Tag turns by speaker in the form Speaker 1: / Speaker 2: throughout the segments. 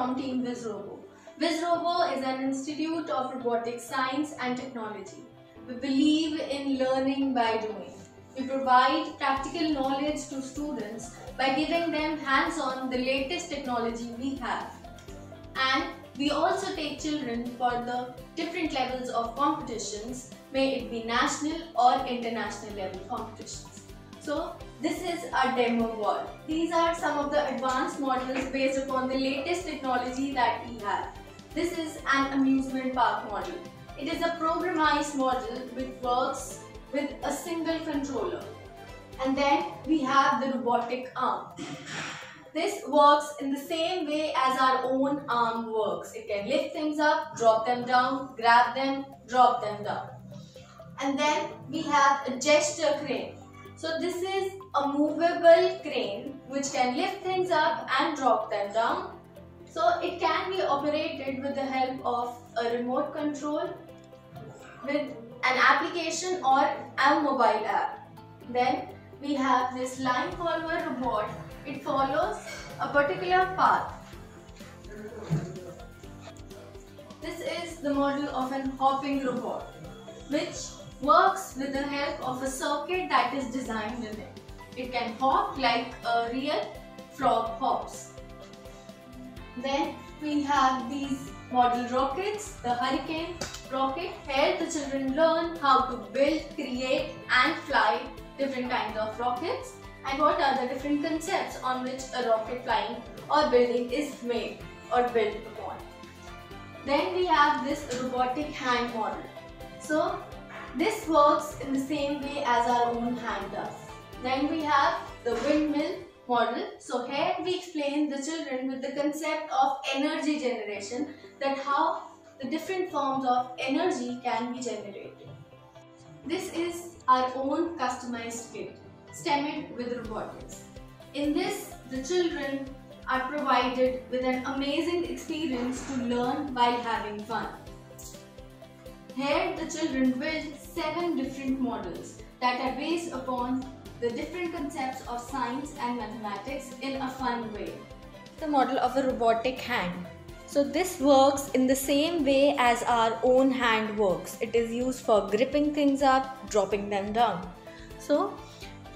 Speaker 1: from Team VizRobo. VizRobo is an institute of robotic science and technology. We believe in learning by doing. We provide practical knowledge to students by giving them hands-on the latest technology we have. And we also take children for the different levels of competitions, may it be national or international level competitions. So this is our demo wall. These are some of the advanced models based upon the latest technology that we have. This is an amusement park model. It is a programmized model which works with a single controller. And then we have the robotic arm. This works in the same way as our own arm works. It can lift things up, drop them down, grab them, drop them down. And then we have a gesture crane. So this is a movable crane which can lift things up and drop them down. So it can be operated with the help of a remote control, with an application or a mobile app. Then we have this line follower robot. It follows a particular path. This is the model of an hopping robot, which works with the help of a circuit that is designed in it. It can hop like a real frog hops. Then we have these model rockets, the Hurricane rocket. Here the children learn how to build, create and fly different kinds of rockets and what are the different concepts on which a rocket flying or building is made or built upon. Then we have this robotic hand model. So this works in the same way as our own hand does. Then we have the windmill model. So here we explain the children with the concept of energy generation, that how the different forms of energy can be generated. This is our own customized kit, STEMmed with robotics. In this, the children are provided with an amazing experience to learn while having fun. Here the children build 7 different models that are based upon the different concepts of science and mathematics in a fun way. The model of a robotic hand. So this works in the same way as our own hand works. It is used for gripping things up, dropping them down. So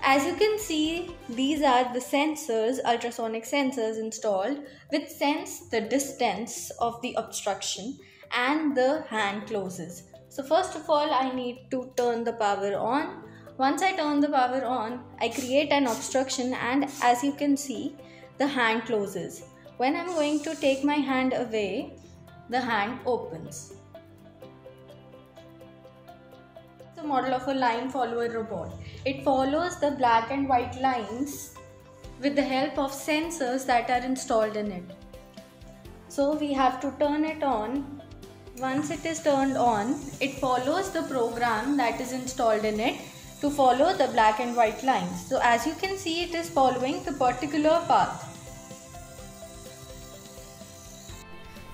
Speaker 1: as you can see, these are the sensors, ultrasonic sensors installed which sense the distance of the obstruction and the hand closes. So first of all, I need to turn the power on. Once I turn the power on, I create an obstruction and as you can see, the hand closes. When I'm going to take my hand away, the hand opens. The model of a line follower robot. It follows the black and white lines with the help of sensors that are installed in it. So we have to turn it on. Once it is turned on, it follows the program that is installed in it to follow the black and white lines. So as you can see, it is following the particular path.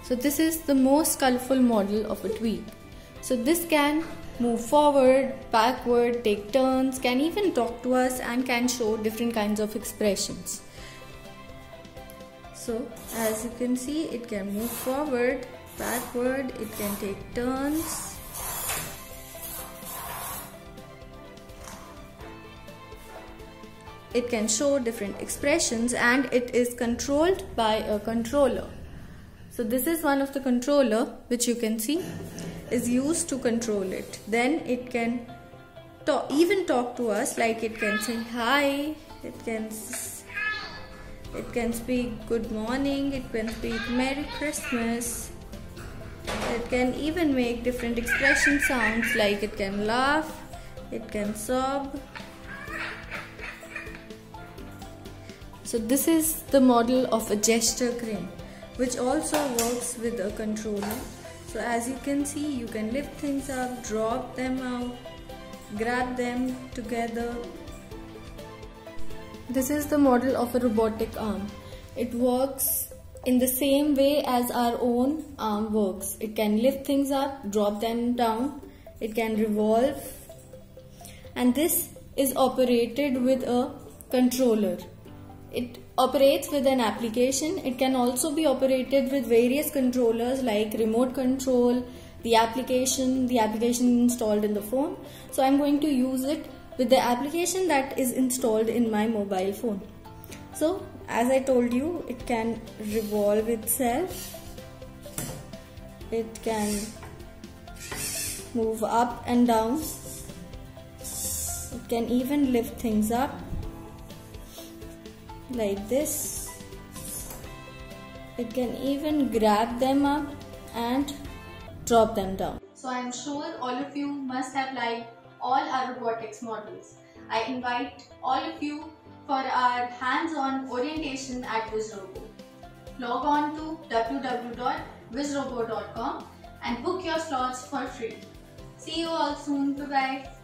Speaker 1: So this is the most colorful model of a tweak. So this can move forward, backward, take turns, can even talk to us and can show different kinds of expressions. So as you can see, it can move forward, backward, it can take turns. It can show different expressions and it is controlled by a controller. So this is one of the controller which you can see is used to control it. Then it can even talk to us, like it can say hi, it can speak good morning, it can speak Merry Christmas. It can even make different expression sounds, like it can laugh, it can sob. So this is the model of a gesture crane, which also works with a controller. So as you can see, you can lift things up, drop them out, grab them together. This is the model of a robotic arm. It works in the same way as our own arm works. It can lift things up, drop them down, it can revolve, and this is operated with a controller.
Speaker 2: It operates with an application. It can also be operated with various controllers like remote control, the application installed in the phone. So I'm going to use it with the application that is installed in my mobile phone. So as I told you, it can revolve itself. It can move up and down. It can even lift things up like this. It can even grab them up and drop them down.
Speaker 1: So I am sure all of you must have liked all our robotics models. I invite all of you for our hands-on orientation at VizRobo. Log on to www.vizrobo.com and book your slots for free. See you all soon. Bye-bye.